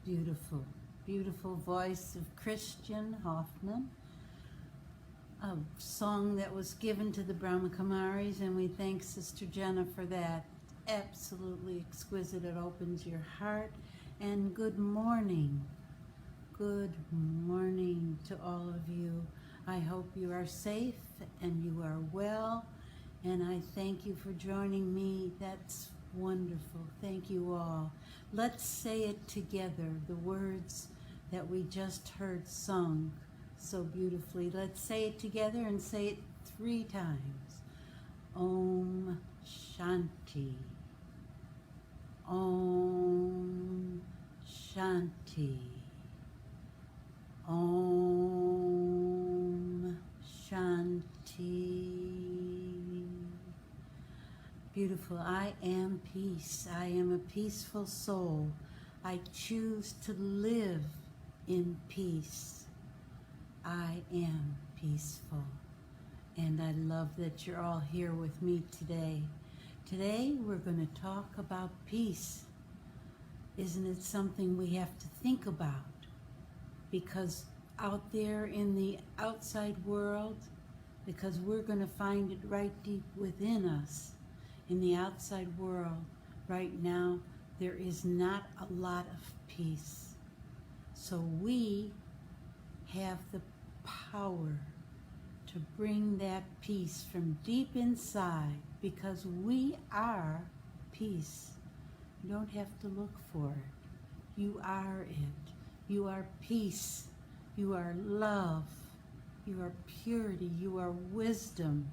Beautiful, beautiful voice of Christian Hoffman, a song that was given to the Brahma Kumaris, and we thank Sister Jenna for that. Absolutely exquisite. It opens your heart. And good morning. Good morning to all of you. I hope you are safe and you are well, and I thank you for joining me. That's wonderful. Thank you all. Let's say it together, the words that we just heard sung so beautifully. Let's say it together and say it 3 times. Om Shanti. Om Shanti. Om Shanti. Beautiful. I am peace. I am a peaceful soul. I choose to live in peace. I am peaceful. And I love that you're all here with me today. Today we're going to talk about peace. Isn't it something we have to think about? Because out there in the outside world, because we're going to find it right deep within us, in the outside world, right now, there is not a lot of peace. So we have the power to bring that peace from deep inside, because we are peace. You don't have to look for it. You are it. You are peace. You are love. You are purity. You are wisdom.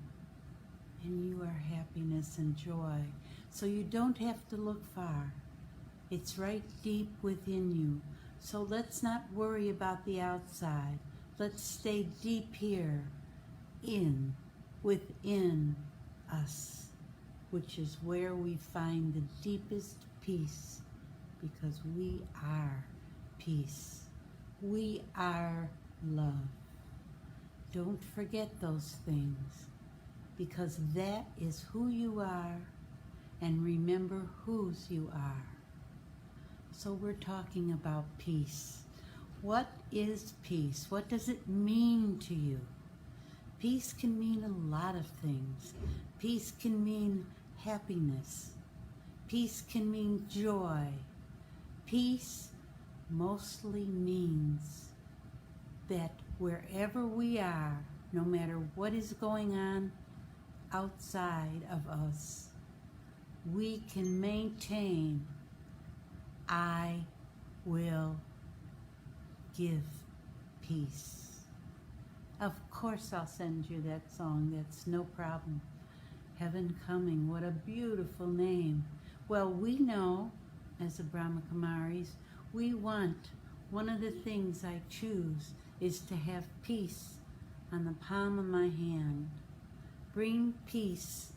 And you are happiness and joy. So you don't have to look far. It's right deep within you. So let's not worry about the outside. Let's stay deep here, within us, which is where we find the deepest peace, because we are peace. We are love. Don't forget those things, because that is who you are, and remember whose you are. So we're talking about peace. What is peace? What does it mean to you? Peace can mean a lot of things. Peace can mean happiness. Peace can mean joy. Peace mostly means that wherever we are, no matter what is going on outside of us, we can maintain, I will give peace. Of course I'll send you that song, that's no problem. Heaven Coming, what a beautiful name. Well, we know, as the Brahma Kumaris, we want, one of the things I choose is to have peace on the palm of my hand. bring peace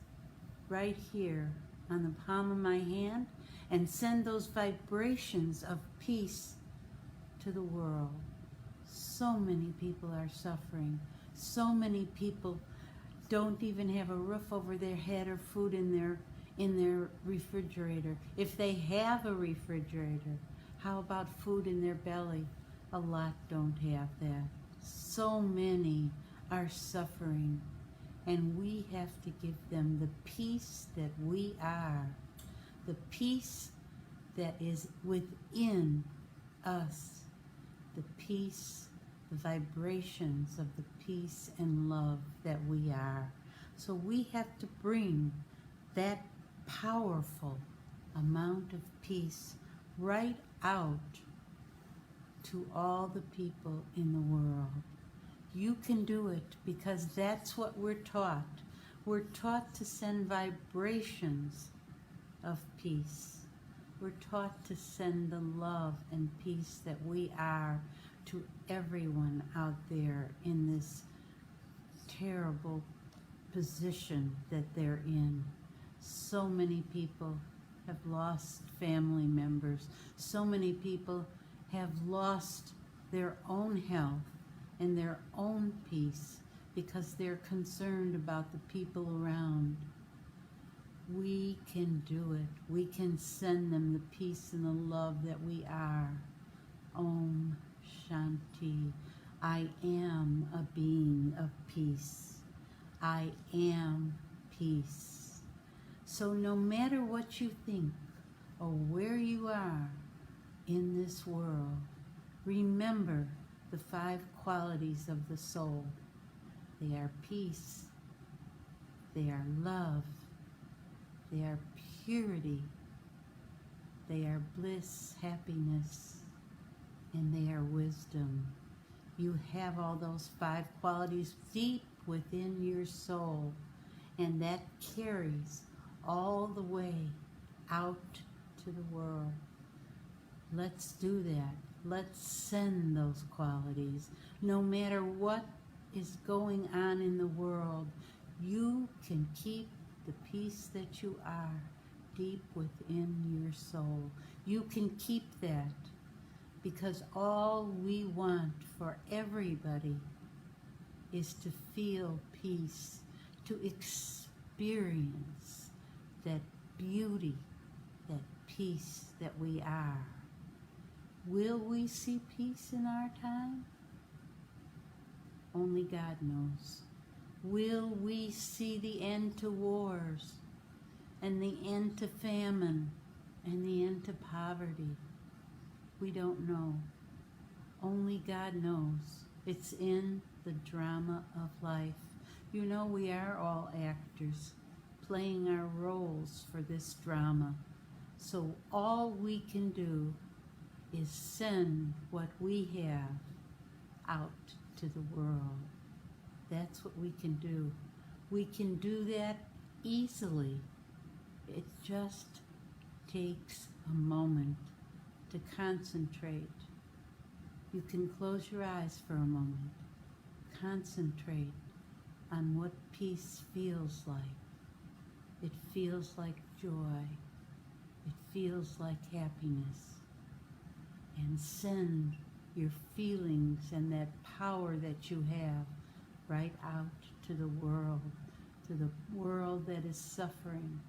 right here on the palm of my hand and send those vibrations of peace to the world. So many people are suffering. So many people don't even have a roof over their head or food in their refrigerator. If they have a refrigerator, how about food in their belly? A lot don't have that. So many are suffering, and we have to give them the peace that we are, the peace that is within us, the peace, the vibrations of the peace and love that we are. So we have to bring that powerful amount of peace right out to all the people in the world. You can do it because that's what we're taught. We're taught to send vibrations of peace. We're taught to send the love and peace that we are to everyone out there in this terrible position that they're in. So many people have lost family members. So many people have lost their own health and their own peace because they're concerned about the people around. We can do it. We can send them the peace and the love that we are. Om Shanti. I am a being of peace. I am peace. So no matter what you think or where you are in this world, remember the 5 qualities of the soul. They are peace. They are love. They are purity. They are bliss, happiness, and they are wisdom. You have all those 5 qualities deep within your soul, and that carries all the way out to the world. Let's do that. Let's send those qualities. No matter what is going on in the world, you can keep the peace that you are deep within your soul. You can keep that because all we want for everybody is to feel peace, to experience that beauty, that peace that we are. Will we see peace in our time? Only God knows. Will we see the end to wars and the end to famine and the end to poverty? We don't know. Only God knows. It's in the drama of life. You know, we are all actors playing our roles for this drama. So all we can do is send what we have out to the world. That's what we can do. We can do that easily. It just takes a moment to concentrate. You can close your eyes for a moment. Concentrate on what peace feels like. It feels like joy. It feels like happiness. And send your feelings and that power that you have right out to the world that is suffering.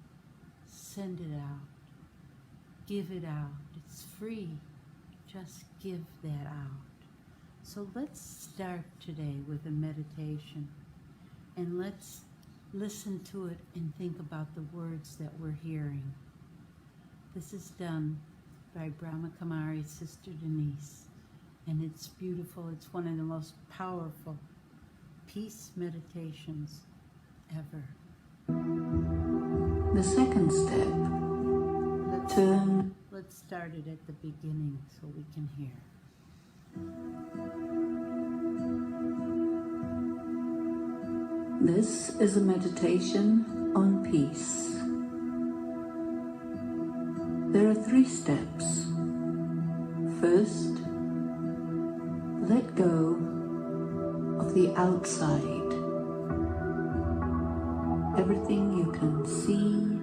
Send it out. Give it out. It's free. Just give that out. So let's start today with a meditation, and let's listen to it and think about the words that we're hearing. This is done by Brahma Kumari's sister Denise, and it's beautiful. It's one of the most powerful peace meditations ever. The second step, Let's start it at the beginning so we can hear. This is a meditation on peace. There are 3 steps. First, let go of the outside. everything you can see,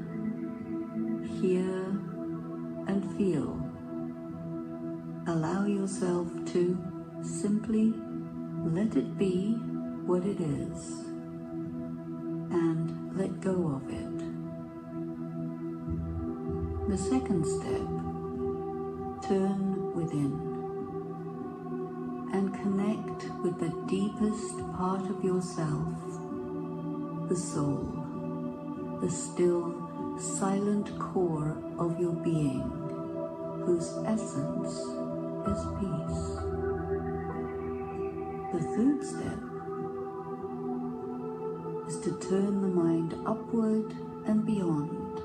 hear, and feel. Allow yourself to simply let it be what it is and let go of it. The second step, turn within and connect with the deepest part of yourself, the soul, the still, silent core of your being, whose essence is peace. The third step is to turn the mind upward and beyond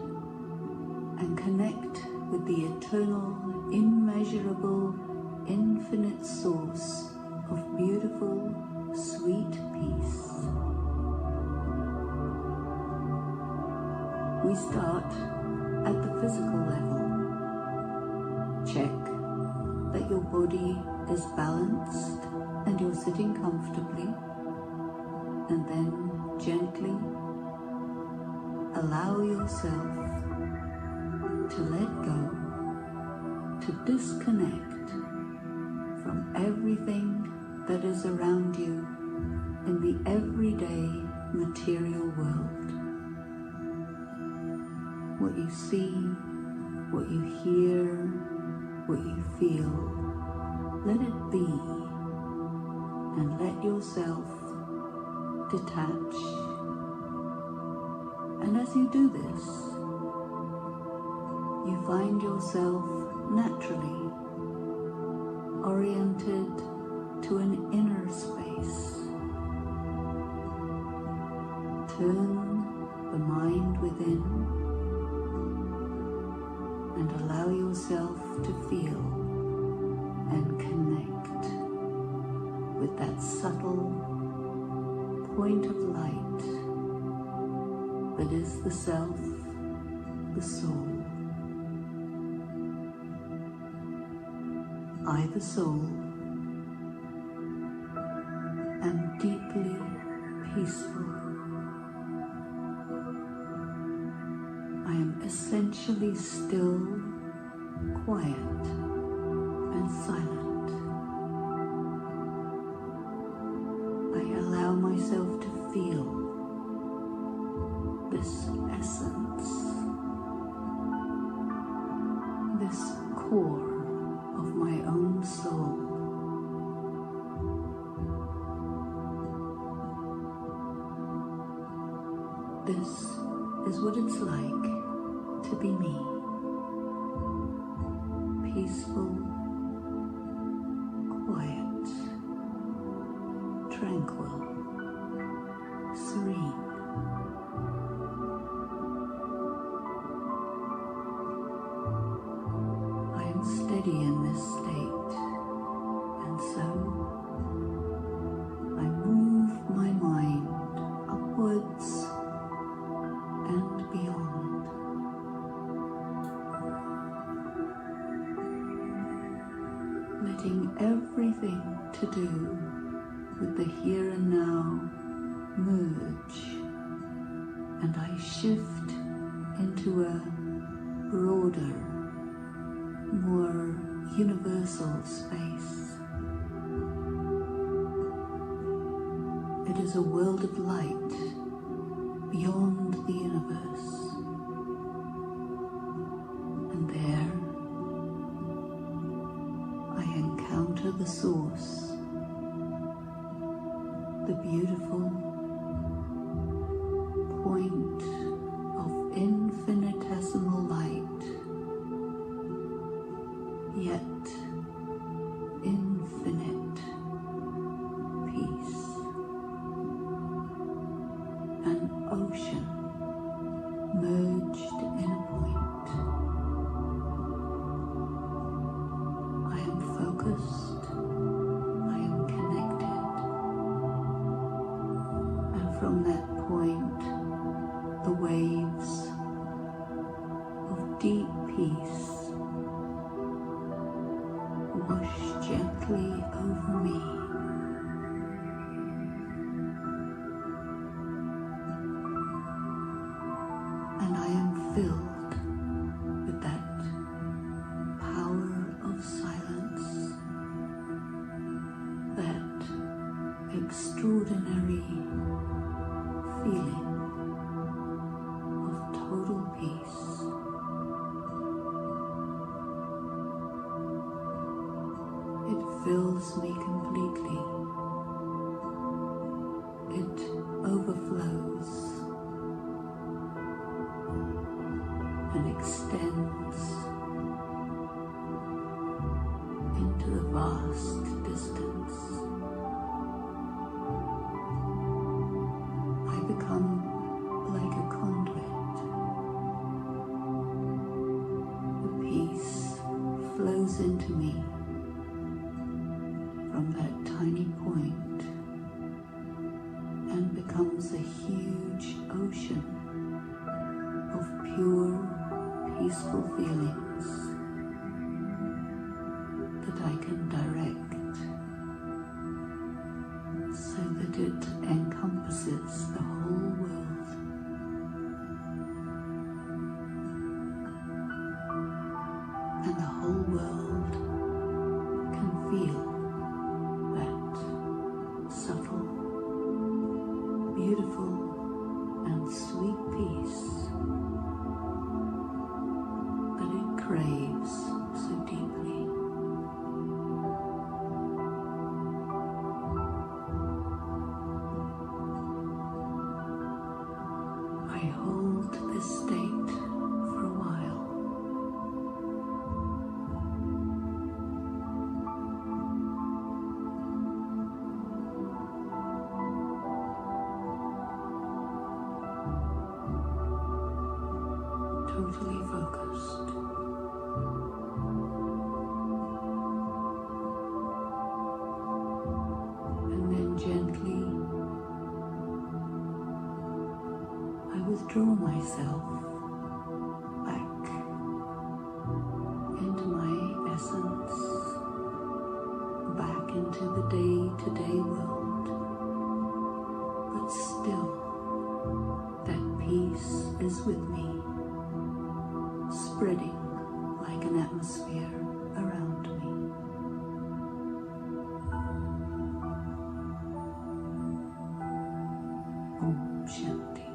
and connect with the eternal, immeasurable, infinite source of beautiful, sweet peace. We start at the physical level. Check that your body is balanced and you're sitting comfortably, and then gently allow yourself to let go, to disconnect from everything that is around you in the everyday material world. What you see, what you hear, what you feel, let it be, and let yourself detach. And as you do this, you find yourself naturally oriented to an inner space. Turn the mind within and allow yourself to feel and connect with that subtle point of light that is the self, the soul. I, the soul, am deeply peaceful. I am essentially still, quiet, and silent. I allow myself to feel this essence, this core of my own soul. This is what it's like to be me. Peaceful, quiet, tranquil, serene. I am steady in this state, and so I move my mind upwards and beyond. Letting everything to do with the here and now merge, and I shift into a broader, more universal space. It is a world of light beyond the universe. And there I encounter the source, the beautiful point of infinitesimal light, yet infinite peace. An ocean merged in a point. I am focused, I am connected, and from that point, the waves of deep peace wash gently over me. filled with that power of silence, that extraordinary feeling of total peace. It fills me completely. It overflows and extends into the vast distance. I become like a conduit. The peace flows into me from that tiny point and becomes a huge ocean of pure, peaceful feelings that I can direct so that it encompasses the whole world. And the whole world can feel that subtle, beautiful, and sweet peace that it craves so deeply. I hold this state for a while. Totally focused. And then gently I withdraw myself back into my essence, back into the day-to-day world. But still, that peace is with me, spreading like an atmosphere around me. Om Shanti.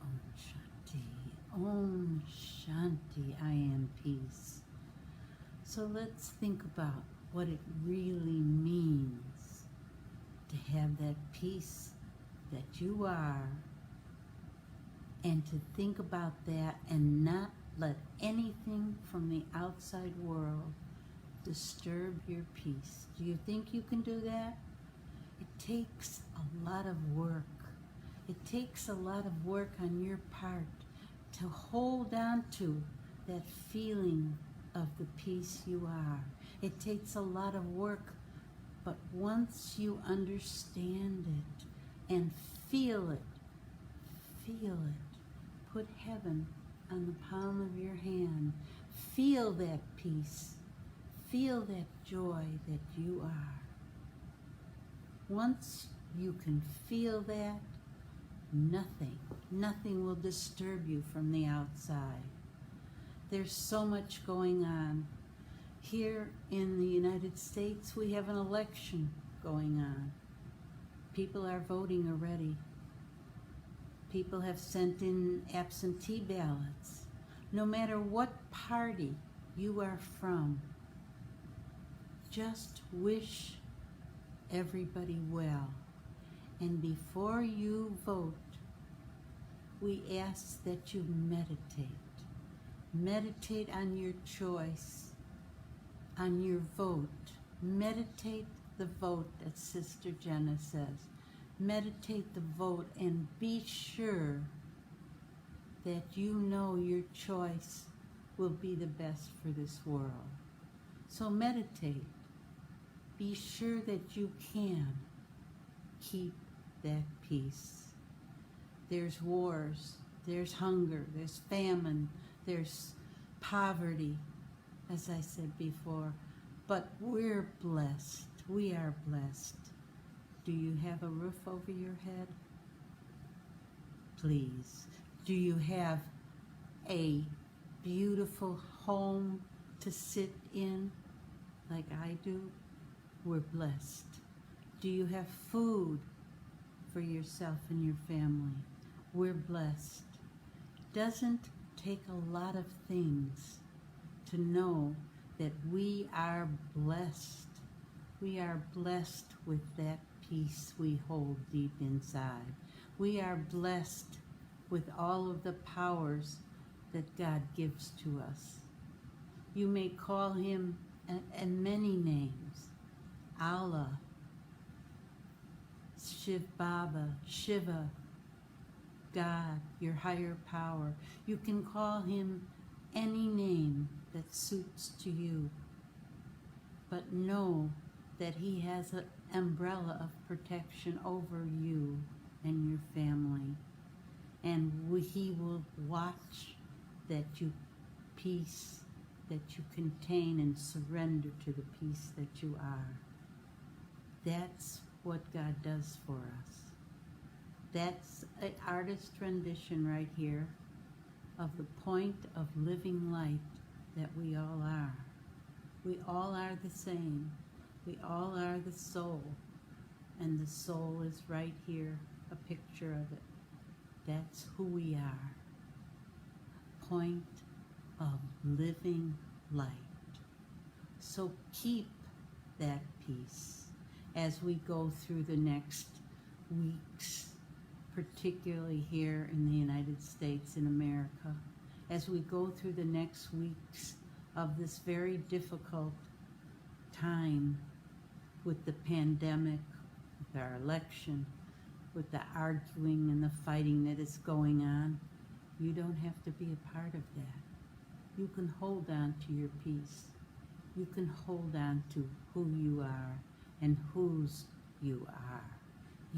Om Shanti. Om Shanti. I am peace. So let's think about what it really means to have that peace that you are, and to think about that and not let anything from the outside world disturb your peace. Do you think you can do that? It takes a lot of work. It takes a lot of work on your part to hold on to that feeling of the peace you are. It takes a lot of work, but once you understand it and feel it, put heaven on the palm of your hand. Feel that peace. Feel that joy that you are. Once you can feel that, nothing will disturb you from the outside. There's so much going on. Here in the United States, we have an election going on. People are voting already. People have sent in absentee ballots. No matter what party you are from, just wish everybody well. And before you vote, we ask that you meditate. Meditate on your choice, on your vote. Meditate the vote, as Sister Jenna says. Meditate the vote and be sure that you know your choice will be the best for this world. So meditate. Be sure that you can keep that peace. There's wars, there's hunger, there's famine, there's poverty, as I said before, but we're blessed. We are blessed. Do you have a roof over your head? Please. Do you have a beautiful home to sit in like I do? We're blessed. Do you have food for yourself and your family? We're blessed. Doesn't take a lot of things to know that we are blessed. We are blessed with that peace we hold deep inside. We are blessed with all of the powers that God gives to us. You may call him and many names: Allah, Shiv Baba, Shiva, God, your higher power. You can call him any name that suits to you, but know that he has an umbrella of protection over you and your family, and he will watch that you peace, that you contain and surrender to the peace that you are. That's what God does for us. That's an artist rendition right here of the point of living light that we all are. We all are the same. We all are the soul. And the soul is right here, a picture of it. That's who we are. Point of living light. So keep that peace as we go through the next weeks, particularly here in the United States, in America, as we go through the next weeks of this very difficult time with the pandemic, with our election, with the arguing and the fighting that is going on. You don't have to be a part of that. You can hold on to your peace. You can hold on to who you are and whose you are.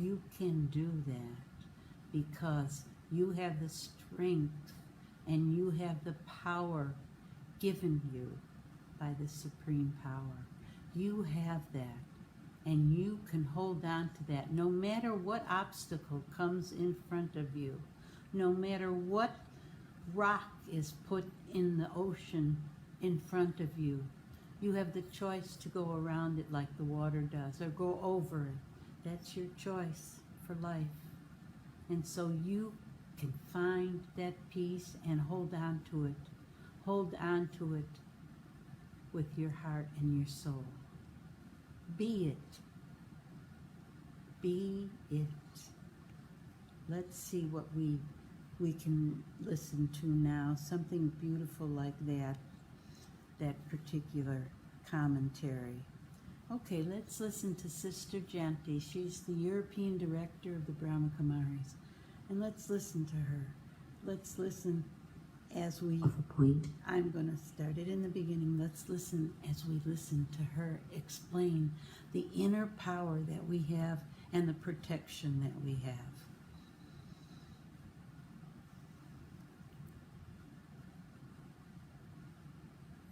You can do that because you have the strength and you have the power given you by the Supreme Power. You have that, and you can hold on to that no matter what obstacle comes in front of you, no matter what rock is put in the ocean in front of you. You have the choice to go around it like the water does, or go over it. That's your choice for life. And so you can find that peace and hold on to it. Hold on to it with your heart and your soul. Be it. Be it. Let's see what we can listen to now. Something beautiful like that particular commentary. Okay, let's listen to Sister Janti. She's the European Director of the Brahma Kumaris. And let's listen to her. Let's listen as we... Of a point. I'm going to start it in the beginning. Let's listen as we listen to her explain the inner power that we have and the protection that we have.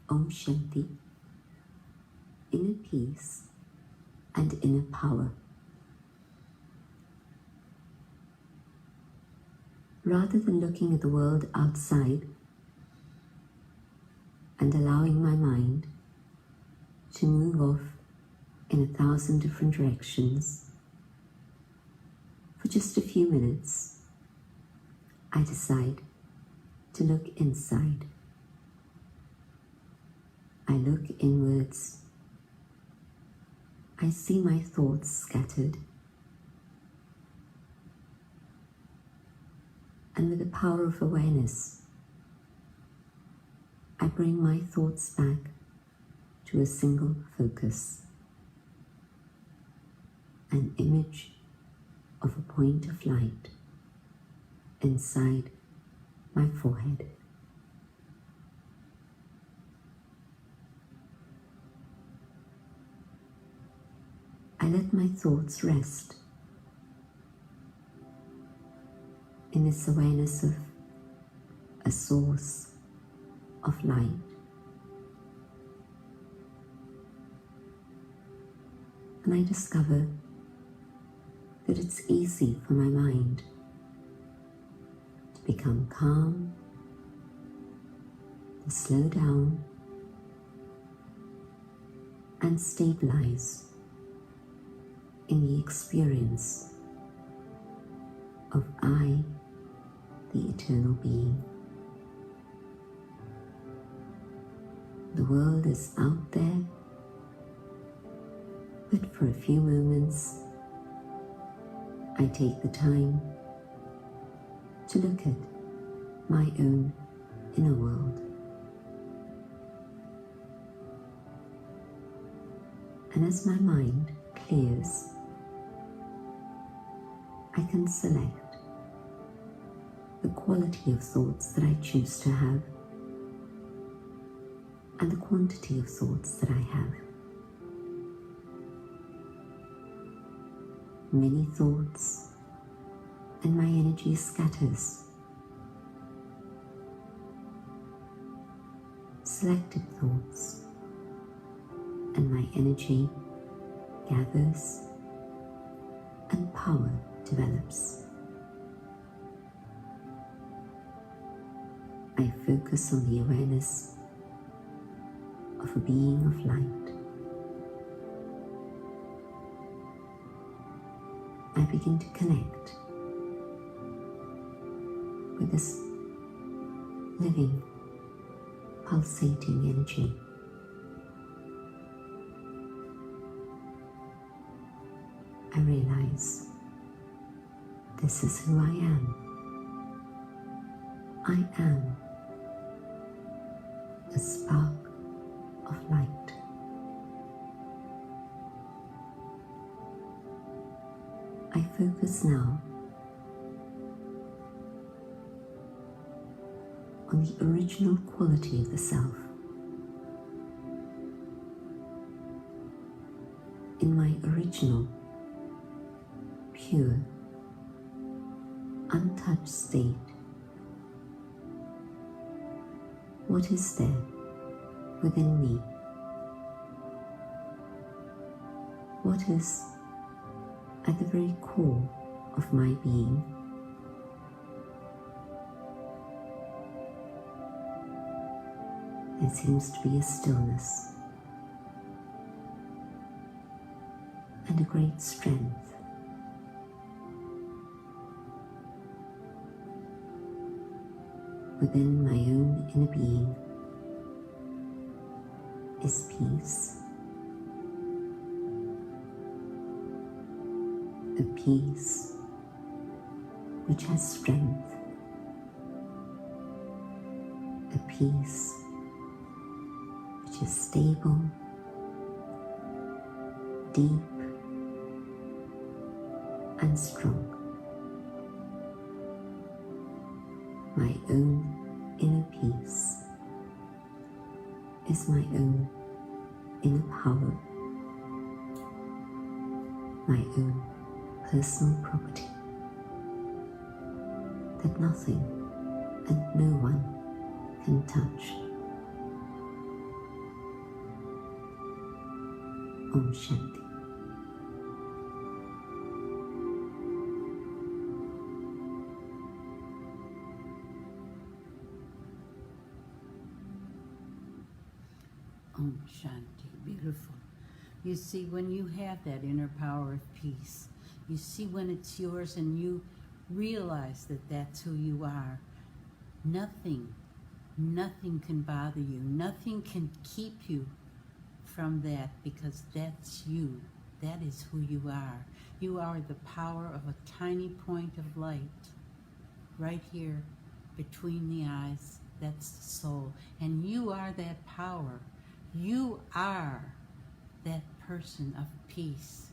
Om Shanti, inner peace and inner power. Rather than looking at the world outside and allowing my mind to move off in 1,000 different directions, for just a few minutes, I decide to look inside. I look inwards. I see my thoughts scattered. And with the power of awareness, I bring my thoughts back to a single focus, an image of a point of light inside my forehead. I let my thoughts rest in this awareness of a source of light and I discover that it's easy for my mind to become calm, to slow down, and stabilize in the experience of I, the eternal being. The world is out there, but for a few moments, I take the time to look at my own inner world. And as my mind clears, I can select the quality of thoughts that I choose to have and the quantity of thoughts that I have. Many thoughts and my energy scatters. Selected thoughts and my energy gathers and power develops. I focus on the awareness of a being of light. I begin to connect with this living, pulsating energy. I realize this is who I am. I am a spark of light. I focus now on the original quality of the self. In my original, pure, untouched state, what is there within me? What is at the very core of my being? There seems to be a stillness and a great strength. Within my own inner being is peace. A peace which has strength. A peace which is stable, deep, and strong. My own inner peace is my own inner power, my own personal property that nothing and no one can touch. Om Shanti. Om Shanti, beautiful. You see, when you have that inner power of peace, you see when it's yours and you realize that that's who you are, nothing can bother you. Nothing can keep you from that, because that's you. That is who you are. You are the power of a tiny point of light right here between the eyes. That's the soul. And you are that power. You are that person of peace.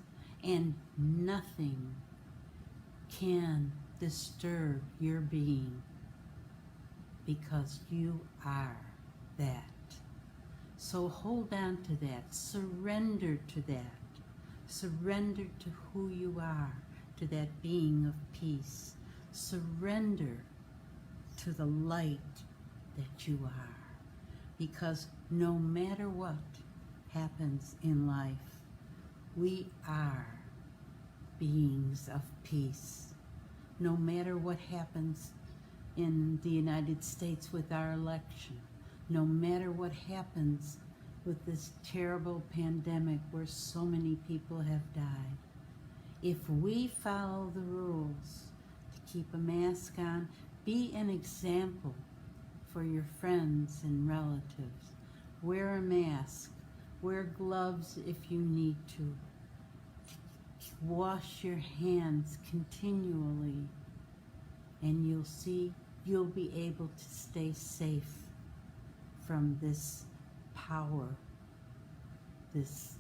And nothing can disturb your being, because you are that. So hold on to that. Surrender to that. Surrender to who you are, to that being of peace. Surrender to the light that you are. Because no matter what happens in life, We are beings of peace. No matter what happens in the United States with our election, no matter what happens with this terrible pandemic where so many people have died, if we follow the rules to keep a mask on, be an example for your friends and relatives, wear a mask, wear gloves if you need to, wash your hands continually, and you'll see you'll be able to stay safe from this power that's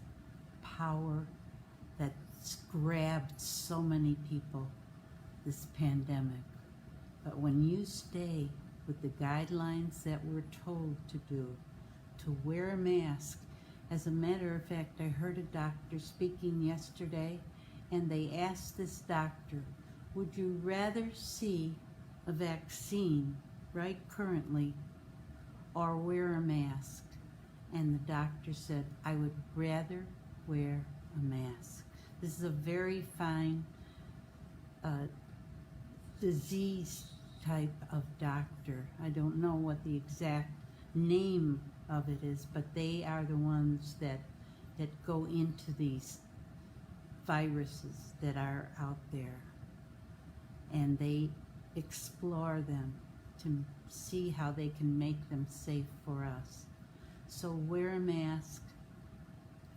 grabbed so many people, this pandemic. But when you stay with the guidelines that we're told to do, to wear a mask. As a matter of fact, I heard a doctor speaking yesterday, and they asked this doctor, would you rather see a vaccine right currently or wear a mask? And the doctor said, I would rather wear a mask. This is a very fine disease type of doctor. I don't know what the exact name of it is, but they are the ones that go into these viruses that are out there, and they explore them to see how they can make them safe for us. So wear a mask,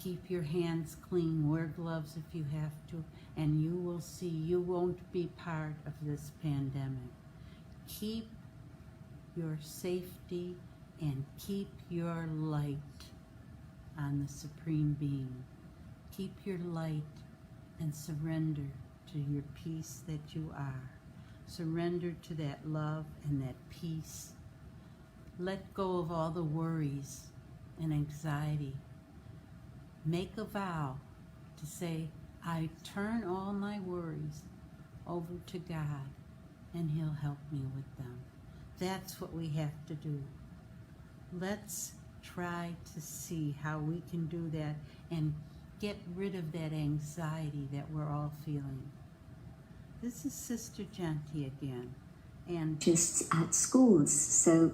keep your hands clean, wear gloves if you have to, and you will see you won't be part of this pandemic. Keep your safety and keep your light on the Supreme Being. Keep your light and surrender to your peace that you are. Surrender to that love and that peace. Let go of all the worries and anxiety. Make a vow to say, I turn all my worries over to God, and He'll help me with them. That's what we have to do. Let's try to see how we can do that and get rid of that anxiety that we're all feeling. This is Sister Janti again, and just at schools. So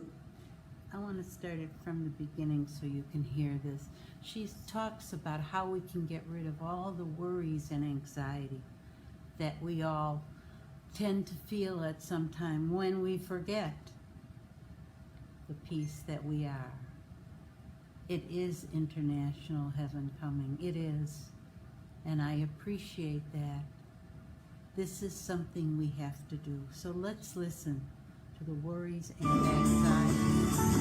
I want to start it from the beginning so you can hear this. She talks about how we can get rid of all the worries and anxiety that we all tend to feel at some time when we forget the peace that we are. It is International Heaven Coming. It is. And I appreciate that. This is something we have to do. So let's listen to the worries and anxieties.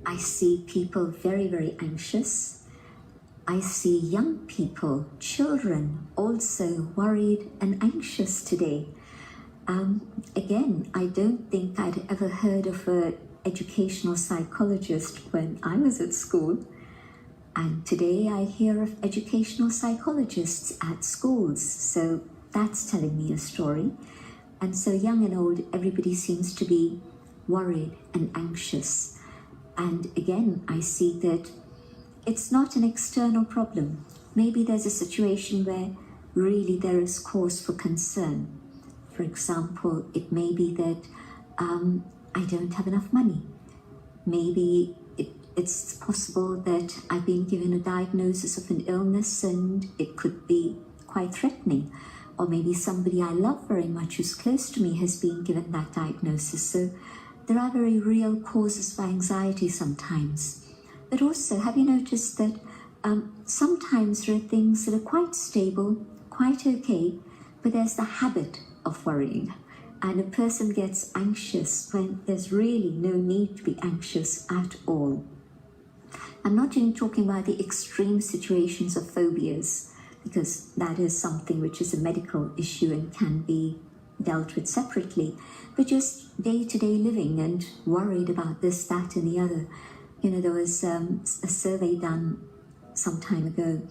I see people very, very anxious. I see young people, children, also worried and anxious today. Again, I don't think I'd ever heard of an educational psychologist when I was at school. And today I hear of educational psychologists at schools. So that's telling me a story. And so young and old, everybody seems to be worried and anxious. And again, I see that it's not an external problem. Maybe there's a situation where really there is cause for concern. For example, it may be that I don't have enough money. Maybe it's possible that I've been given a diagnosis of an illness and it could be quite threatening. Or maybe somebody I love very much who's close to me has been given that diagnosis. So there are very real causes for anxiety sometimes. But also, have you noticed that sometimes there are things that are quite stable, quite okay, but there's the habit of worrying. And a person gets anxious when there's really no need to be anxious at all. I'm not even talking about the extreme situations of phobias, because that is something which is a medical issue and can be dealt with separately, but just day-to-day living and worried about this, that, and the other. You know, there was a survey done some time ago,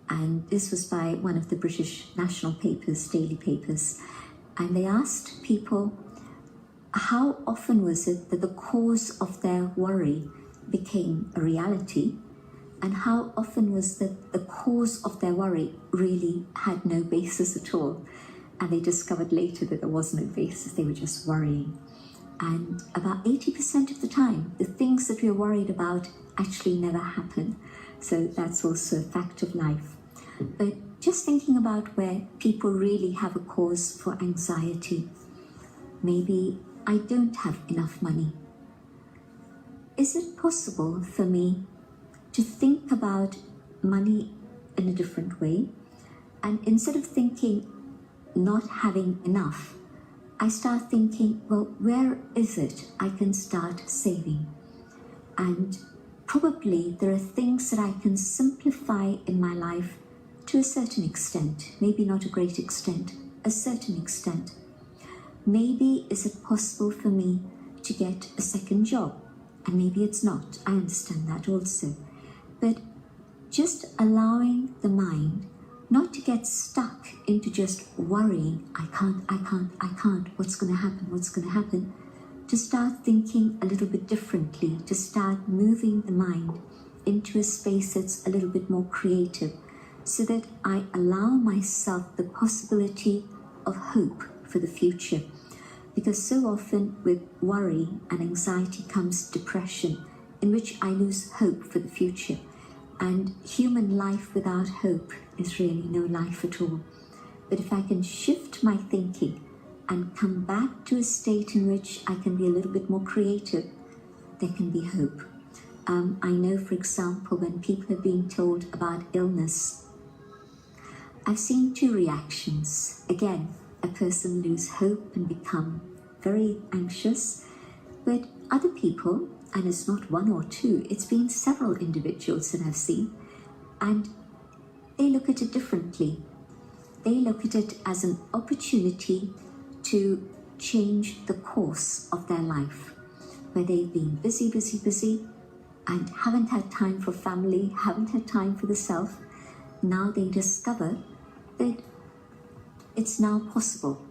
and this was by one of the British national papers, daily papers, and they asked people how often was it that the cause of their worry became a reality, and how often was that the cause of their worry really had no basis at all. And they discovered later that there was no basis, they were just worrying. And about 80% of the time, the things that we're worried about actually never happen. So that's also a fact of life. But just thinking about where people really have a cause for anxiety. Maybe I don't have enough money. Is it possible for me to think about money in a different way? And instead of thinking not having enough, I start thinking, well, where is it I can start saving? And probably there are things that I can simplify in my life to a certain extent, maybe not a great extent, a certain extent. Maybe is it possible for me to get a second job? And maybe it's not, I understand that also. But just allowing the mind not to get stuck into just worrying, I can't, what's going to happen, to start thinking a little bit differently, to start moving the mind into a space that's a little bit more creative, so that I allow myself the possibility of hope for the future. Because so often with worry and anxiety comes depression, in which I lose hope for the future. And human life without hope is really no life at all. But if I can shift my thinking and come back to a state in which I can be a little bit more creative, there can be hope. I know, for example, when people are being told about illness, I've seen two reactions. Again, a person lose hope and become very anxious, but other people, and it's not one or two, it's been several individuals that I've seen, and they look at it differently. They look at it as an opportunity to change the course of their life, where they've been busy, and haven't had time for family, haven't had time for the self. Now they discover that it's now possible.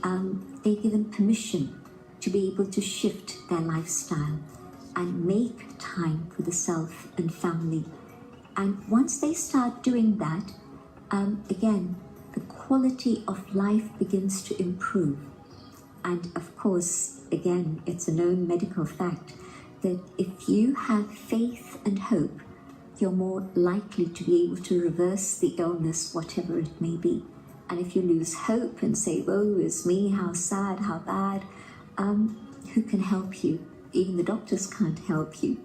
They're given permission to be able to shift their lifestyle and make time for the self and family. And once they start doing that, again, the quality of life begins to improve. And of course, again, it's a known medical fact that if you have faith and hope, you're more likely to be able to reverse the illness, whatever it may be. And if you lose hope and say, woe is me, how sad, how bad, who can help you? Even the doctors can't help you.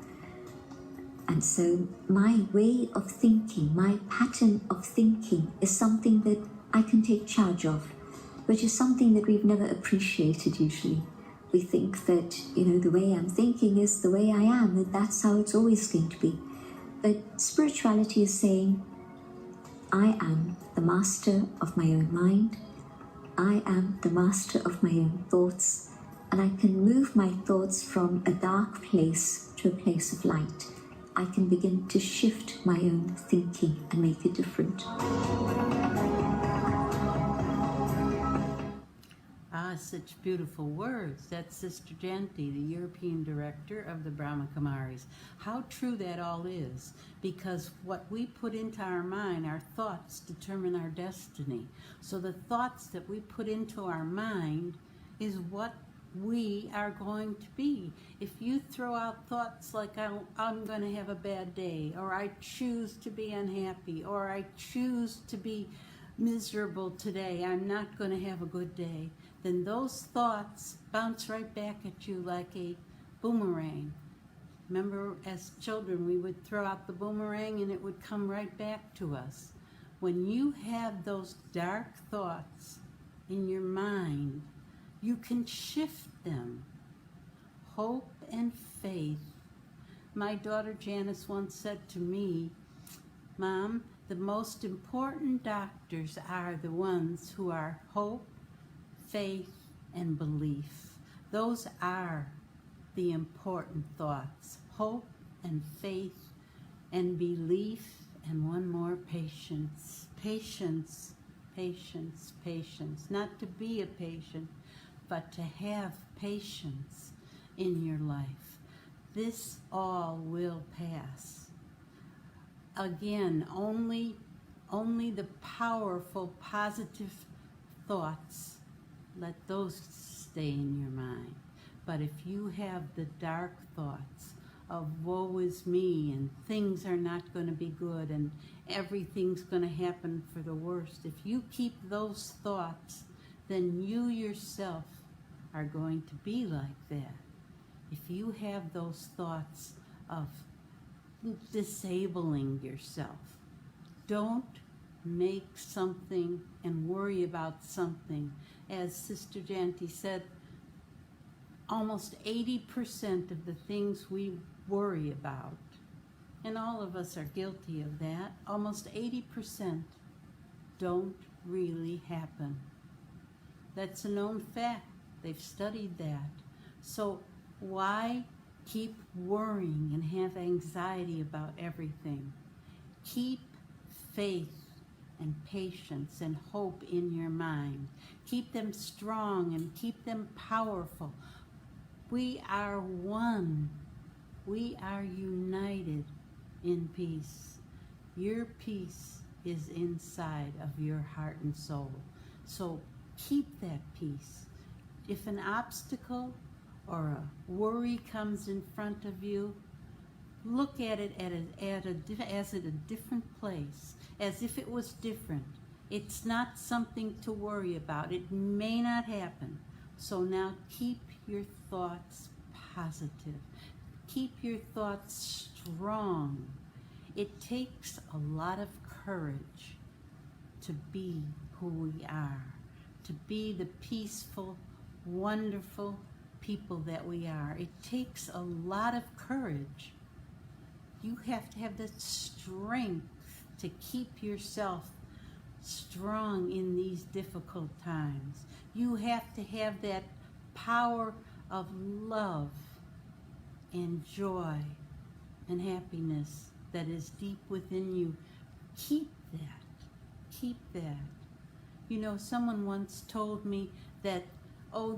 And so my way of thinking, my pattern of thinking is something that I can take charge of, which is something that we've never appreciated usually. We think that, the way I'm thinking is the way I am, and that's how it's always going to be. But spirituality is saying, I am the master of my own mind. I am the master of my own thoughts, and I can move my thoughts from a dark place to a place of light. I can begin to shift my own thinking and make it different. Such beautiful words. That's Sister Janti, the European Director of the Brahma Kumaris. How true that all is, because what we put into our mind, our thoughts determine our destiny. So the thoughts that we put into our mind is what we are going to be. If you throw out thoughts like I'm going to have a bad day, or I choose to be unhappy, or I choose to be miserable today, I'm not going to have a good day, then those thoughts bounce right back at you like a boomerang. Remember, as children, we would throw out the boomerang and it would come right back to us. When you have those dark thoughts in your mind, you can shift them. Hope and faith. My daughter Janice once said to me, Mom, the most important doctors are the ones who are hope, faith, and belief. Those are the important thoughts. Hope and faith and belief, and one more, patience. Patience, patience, patience. Not to be a patient, but to have patience in your life. This all will pass. Again, only the powerful, positive thoughts, let those stay in your mind. But if you have the dark thoughts of woe is me, and things are not going to be good, and everything's going to happen for the worst, if you keep those thoughts, then you yourself are going to be like that. If you have those thoughts of disabling yourself, don't make something and worry about something. As Sister Janty said, almost 80% of the things we worry about, and all of us are guilty of that, almost 80% don't really happen. That's a known fact. They've studied that. So why keep worrying and have anxiety about everything? Keep faith and patience and hope in your mind. Keep them strong and keep them powerful. We are one. We are united in peace. Your peace is inside of your heart and soul. So keep that peace. If an obstacle or a worry comes in front of you, look at it as at a different place, as if it was different. It's not something to worry about. It may not happen. So now keep your thoughts positive. Keep your thoughts strong. It takes a lot of courage to be who we are, to be the peaceful, wonderful people that we are. It takes a lot of courage. You have to have the strength to keep yourself strong in these difficult times. You have to have that power of love and joy and happiness that is deep within you. Keep that. Keep that. You know, someone once told me that,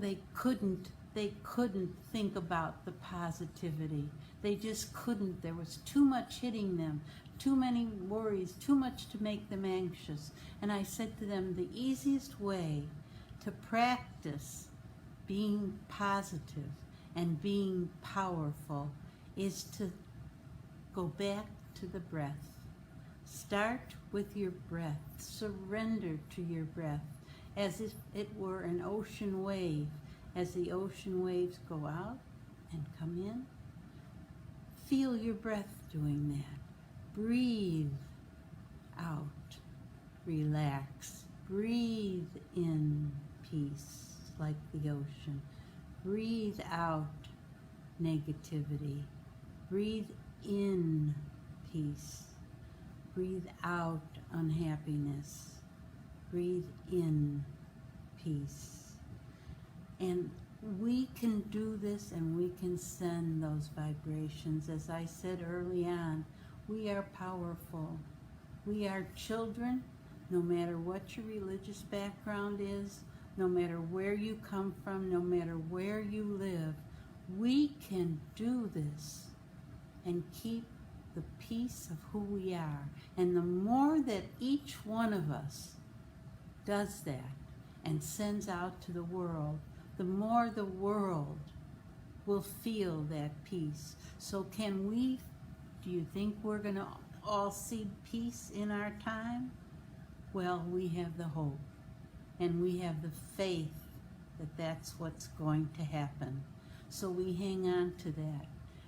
they couldn't think about the positivity. They just couldn't. There was too much hitting them, too many worries, too much to make them anxious. And I said to them, the easiest way to practice being positive and being powerful is to go back to the breath. Start with your breath. Surrender to your breath as if it were an ocean wave. As the ocean waves go out and come in, feel your breath doing that. Breathe out, relax. Breathe in peace like the ocean. Breathe out negativity. Breathe in peace. Breathe out unhappiness. Breathe in peace. And we can do this, and we can send those vibrations. As I said early on, we are powerful. We are children, no matter what your religious background is, no matter where you come from, no matter where you live. We can do this and keep the peace of who we are. And the more that each one of us does that and sends out to the world, the more the world will feel that peace. So do you think we're going to all see peace in our time? Well, we have the hope, and we have the faith that that's what's going to happen. So we hang on to that,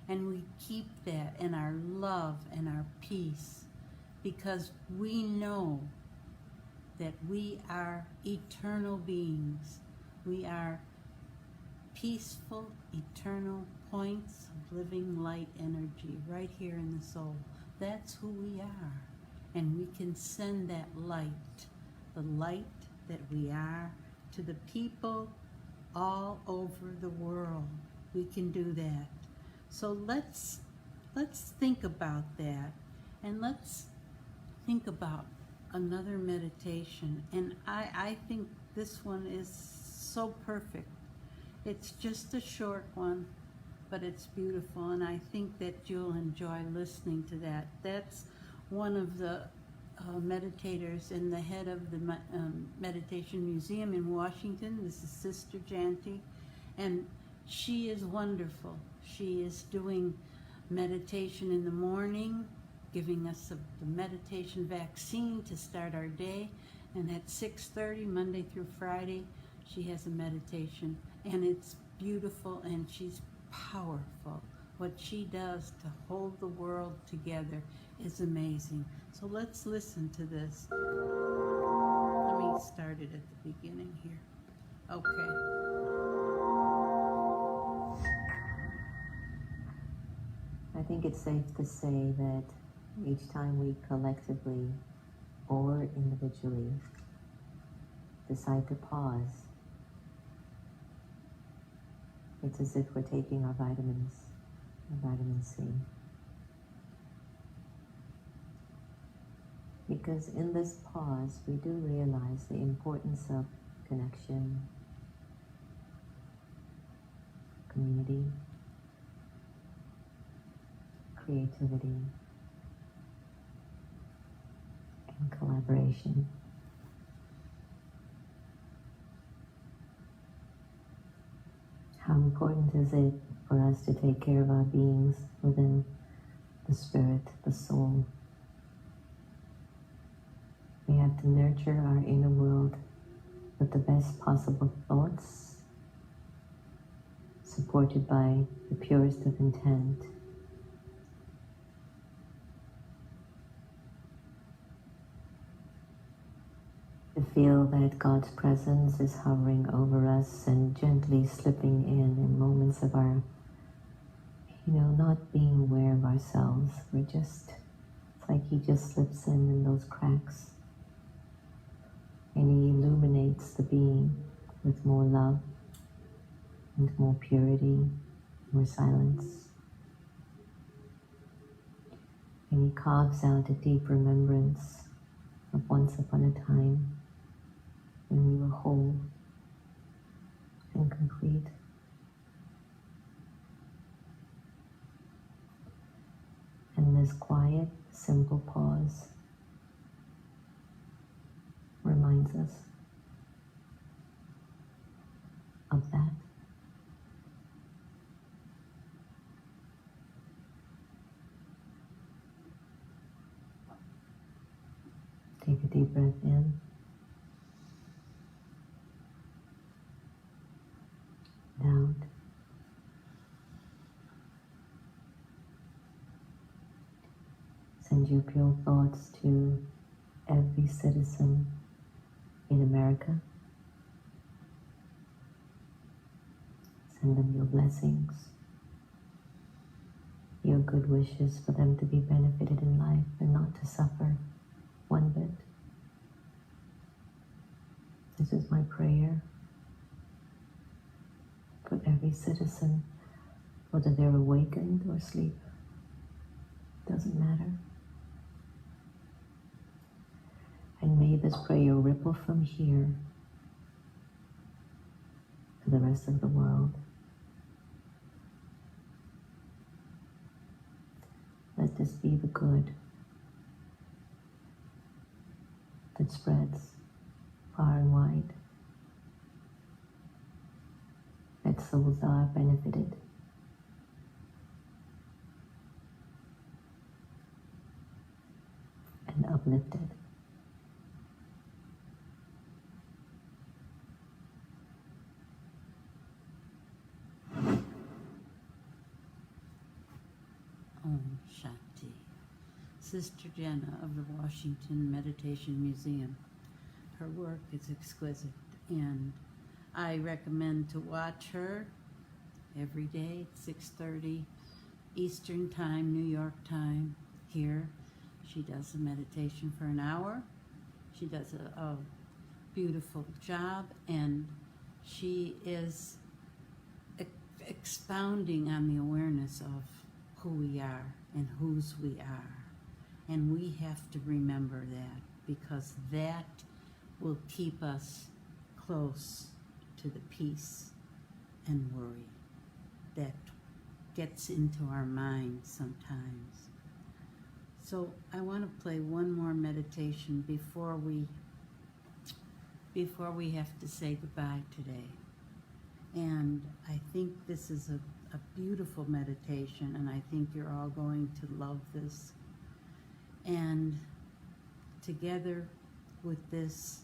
and we keep that in our love and our peace, because we know that we are eternal beings. We are peaceful, eternal points of living light energy right here in the soul. That's who we are. And we can send that light, the light that we are, to the people all over the world. We can do that. So let's think about that, and let's think about another meditation. And I think this one is so perfect. It's just a short one, but it's beautiful, and I think that you'll enjoy listening to that. That's one of the meditators and the head of the Meditation Museum in Washington. This is Sister Janty, and she is wonderful. She is doing meditation in the morning, giving us the meditation vaccine to start our day, and at 6:30 Monday through Friday she has a meditation, and it's beautiful, and she's powerful. What she does to hold the world together is amazing. So let's listen to this. Let me start it at the beginning here. Okay. I think it's safe to say that each time we collectively or individually decide to pause, it's as if we're taking our vitamins, our vitamin C. Because in this pause, we do realize the importance of connection, community, creativity, and collaboration. How important is it for us to take care of our beings within the spirit, the soul? We have to nurture our inner world with the best possible thoughts, supported by the purest of intent. To feel that God's presence is hovering over us and gently slipping in moments of our, not being aware of ourselves. It's like He just slips in those cracks. And He illuminates the being with more love and more purity, more silence. And He carves out a deep remembrance of once upon a time when we were whole and complete. And this quiet, simple pause reminds us of that. Take a deep breath in. And out. Send your pure thoughts to every citizen in America. Send them your blessings, your good wishes for them to be benefited in life and not to suffer one bit. This is my prayer for every citizen, whether they're awakened or asleep. Doesn't matter. And may this prayer ripple from here to the rest of the world. Let this be the good that spreads far and wide, that souls are benefited. And uplifted. Om Shanti. Sister Jenna of the Washington Meditation Museum. Her work is exquisite, and I recommend to watch her every day at 6:30 Eastern Time, New York time. Here, she does a meditation for an hour. She does a beautiful job, and she is expounding on the awareness of who we are and whose we are. And we have to remember that, because that will keep us close to the peace and worry that gets into our minds sometimes. So I want to play one more meditation before we have to say goodbye today. And I think this is a beautiful meditation, and I think you're all going to love this. And together with this,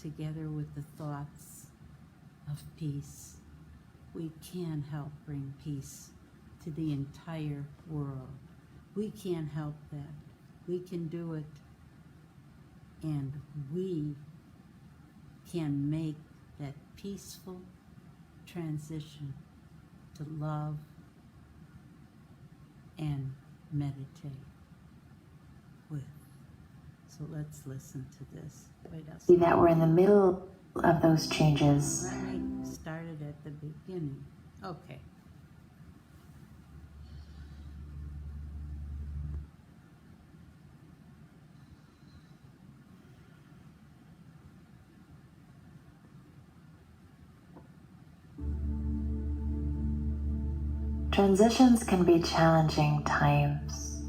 together with the thoughts of peace, we can help bring peace to the entire world. We can help that. We can do it. And we can make that peaceful transition to love and meditate with. So let's listen to this. Wait, I'll See that we're in the middle of those changes. Let me start it at the beginning. Okay. Transitions can be challenging times.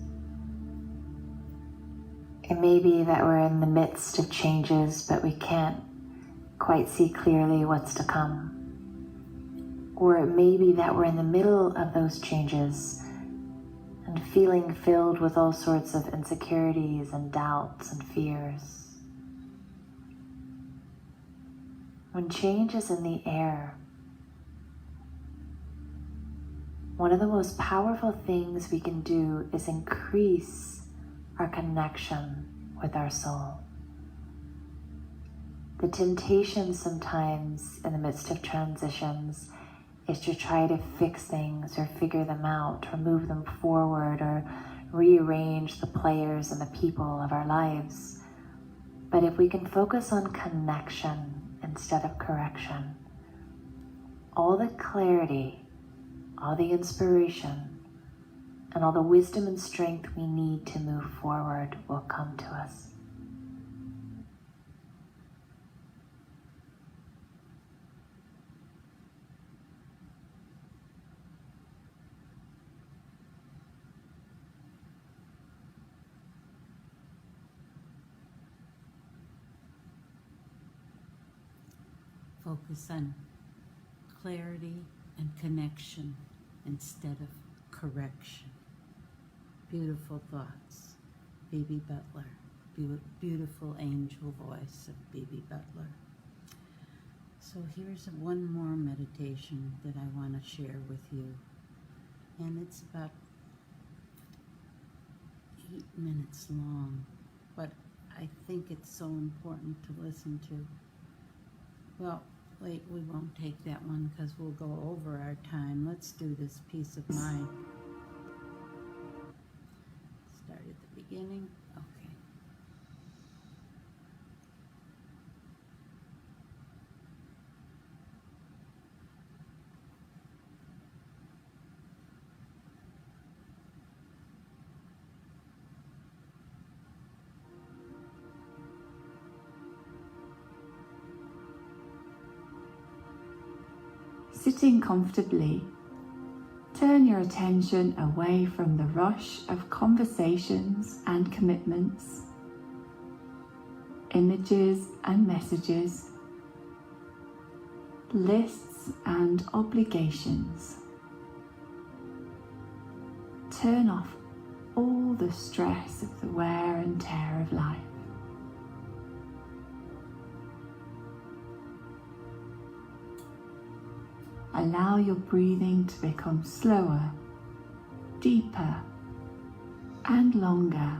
It may be that we're in the midst of changes, but we can't quite see clearly what's to come. Or it may be that we're in the middle of those changes and feeling filled with all sorts of insecurities and doubts and fears. When change is in the air, one of the most powerful things we can do is increase our connection with our soul. The temptation sometimes in the midst of transitions is to try to fix things or figure them out or move them forward or rearrange the players and the people of our lives. But if we can focus on connection instead of correction, all the clarity, all the inspiration, and all the wisdom and strength we need to move forward will come to us. Focus on clarity and connection instead of correction. Beautiful thoughts. Bibi Butler. Beautiful angel voice of Bibi Butler. So here's one more meditation that I want to share with you. And it's about 8 minutes long, but I think it's so important to listen to. Well, wait, we won't take that one because we'll go over our time. Let's do this peace of mind. Start at the beginning. Okay. Sitting comfortably, turn your attention away from the rush of conversations and commitments, images and messages, lists and obligations. Turn off all the stress of the wear and tear of life. Allow your breathing to become slower, deeper, and longer.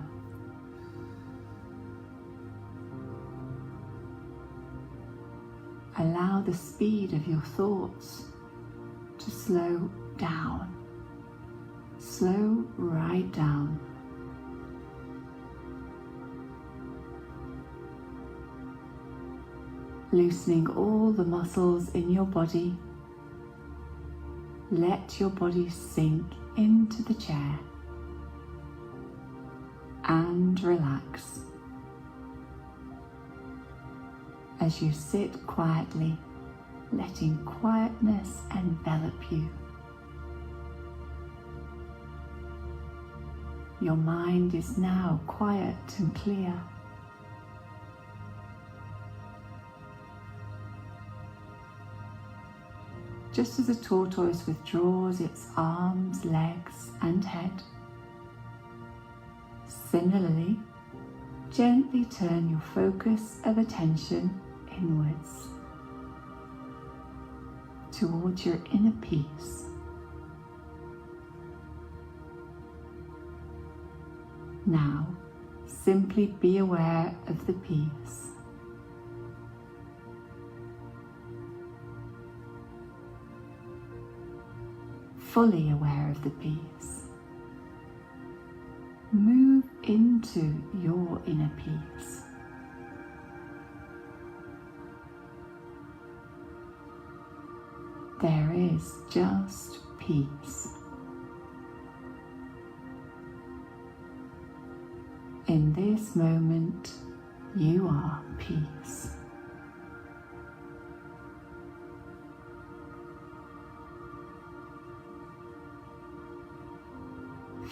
Allow the speed of your thoughts to slow down. Slow right down. loosening all the muscles in your body. Let your body sink into the chair and relax. As you sit quietly, letting quietness envelop you. Your mind is now quiet and clear. Just as a tortoise withdraws its arms, legs, and head, similarly, gently turn your focus of attention inwards towards your inner peace. Now, simply be aware of the peace. Fully aware of the peace. Move into your inner peace. There is just peace. In this moment, you are peace.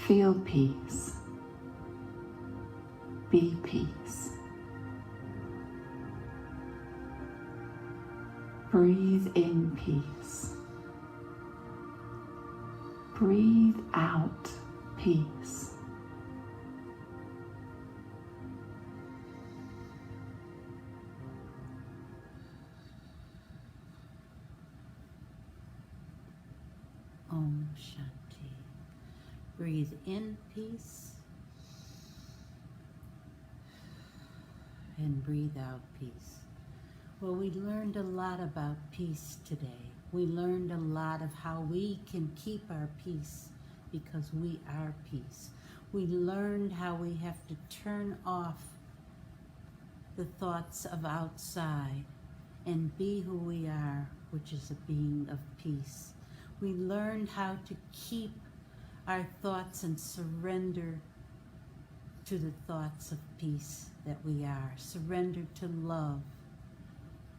Feel peace. Be peace. Breathe in peace. Breathe out peace. Om Shanti. Breathe in peace and breathe out peace. Well, we learned a lot about peace today. We learned a lot of how we can keep our peace because we are peace. We learned how we have to turn off the thoughts of outside and be who we are, which is a being of peace. We learned how to keep our thoughts and surrender to the thoughts of peace that we are. Surrender to love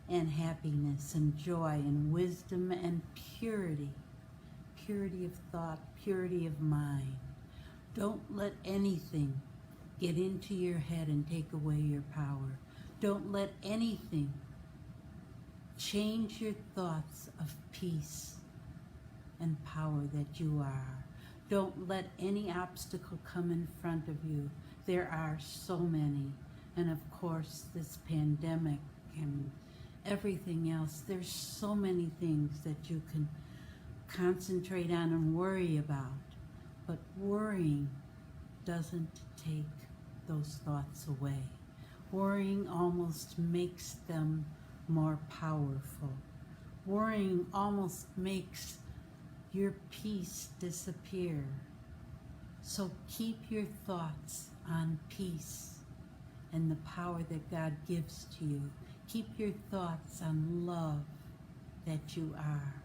and happiness and joy and wisdom and purity. Purity of thought, purity of mind. Don't let anything get into your head and take away your power. Don't let anything change your thoughts of peace and power that you are. Don't let any obstacle come in front of you. There are so many. And of course, this pandemic and everything else, there's so many things that you can concentrate on and worry about. But worrying doesn't take those thoughts away. Worrying almost makes them more powerful. Worrying almost makes your peace disappear. So keep your thoughts on peace and the power that God gives to you. Keep your thoughts on love that you are.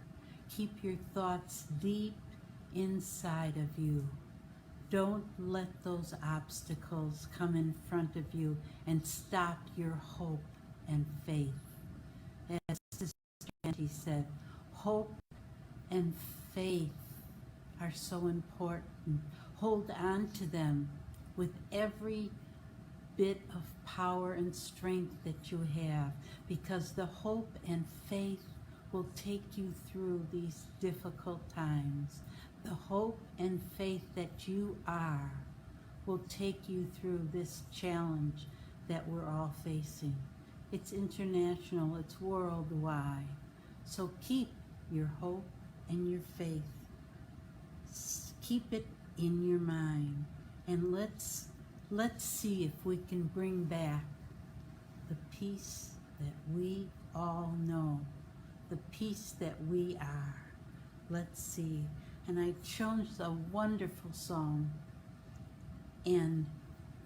Keep your thoughts deep inside of you. Don't let those obstacles come in front of you and stop your hope and faith. As Sister Shanti said, hope and faith are so important. Hold on to them with every bit of power and strength that you have, because the hope and faith will take you through these difficult times. The hope and faith that you are will take you through this challenge that we're all facing. It's international, it's worldwide. So keep your hope and your faith. Keep it in your mind, and let's see if we can bring back the peace that we all know, the peace that we are. Let's see. And I chose a wonderful song, and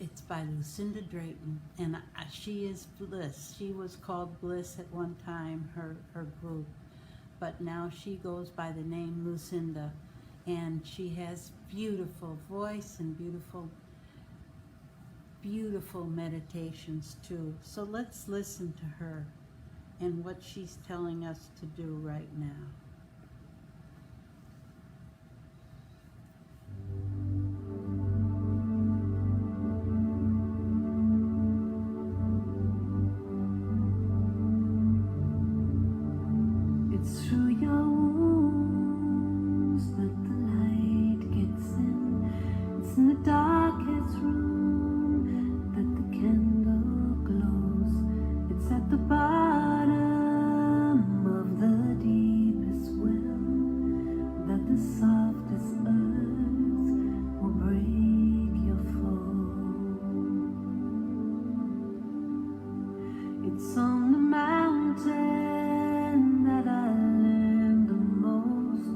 It's by Lucinda Drayton, and she is Bliss. She was called Bliss at one time, her group, but now she goes by the name Lucinda, and she has beautiful voice and beautiful meditations too. So let's listen to her and what she's telling us to do right now. It's through your wounds that the light gets in. It's in the darkest room that the candle glows. It's at the bottom of the deepest well that the softest earth will break your fall. It's on the mountain that I learned the most.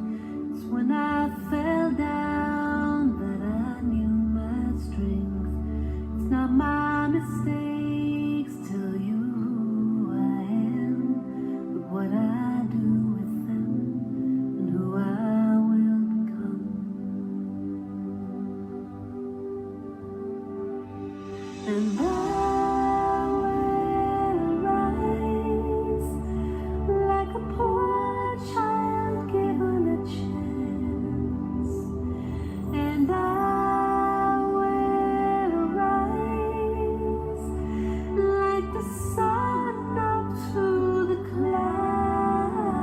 It's when I fell down that I knew my strength. It's not my mistakes tell you who I am, but what I do with them and who I will become. And I will rise like a poor child given a chance, and I will rise like the sun up through the clouds,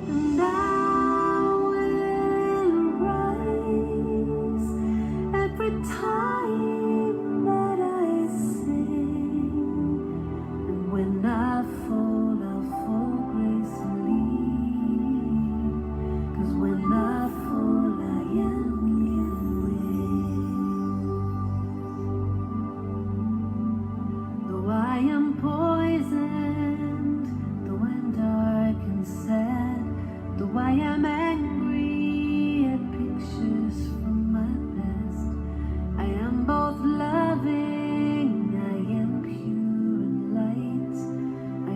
and I will rise every time that I sing. And when I fall, I'll fall gracefully, 'cause when I fall, I am given wings. Though I am poisoned, though I'm dark and sad, though I am angry at pictures from my past, I am both loving, I am pure and light, I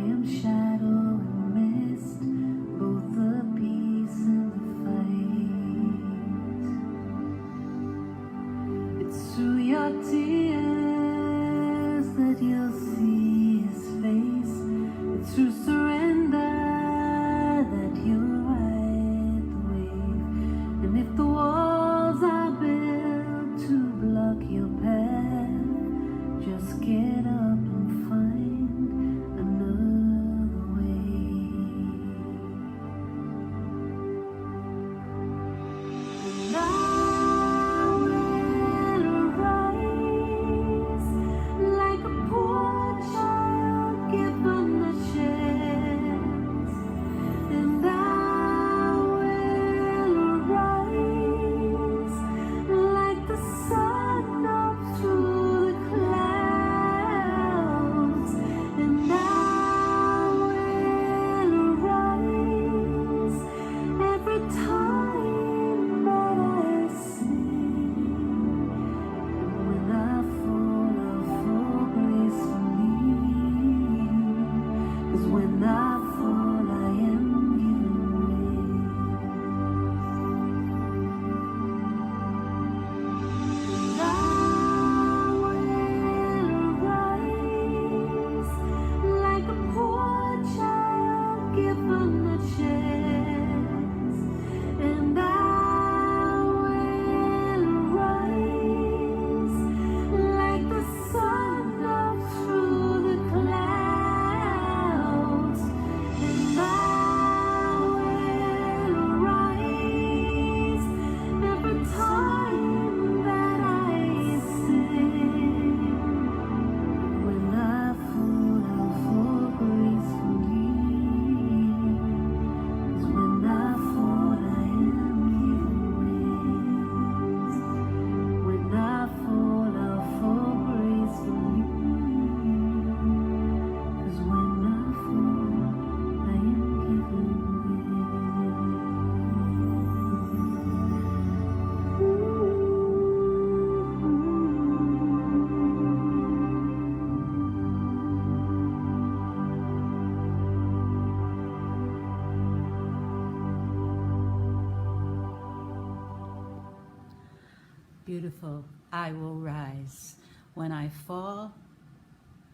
beautiful, I will rise. When I fall,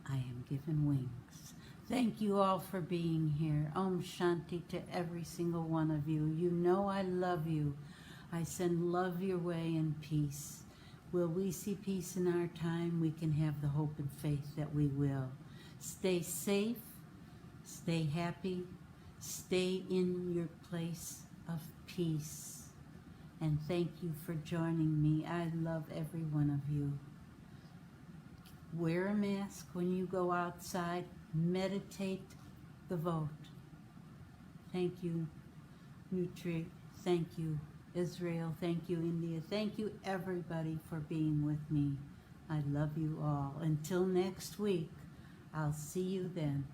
I am given wings. Thank you all for being here. Om Shanti to every single one of you. You know I love you. I send love your way and peace. Will we see peace in our time? We can have the hope and faith that we will. Stay safe, stay happy, stay in your place of peace. And thank you for joining me. I love every one of you. Wear a mask when you go outside. Meditate the vote. Thank you, Nutri. Thank you, Israel. Thank you, India. Thank you, everybody, for being with me. I love you all. Until next week, I'll see you then.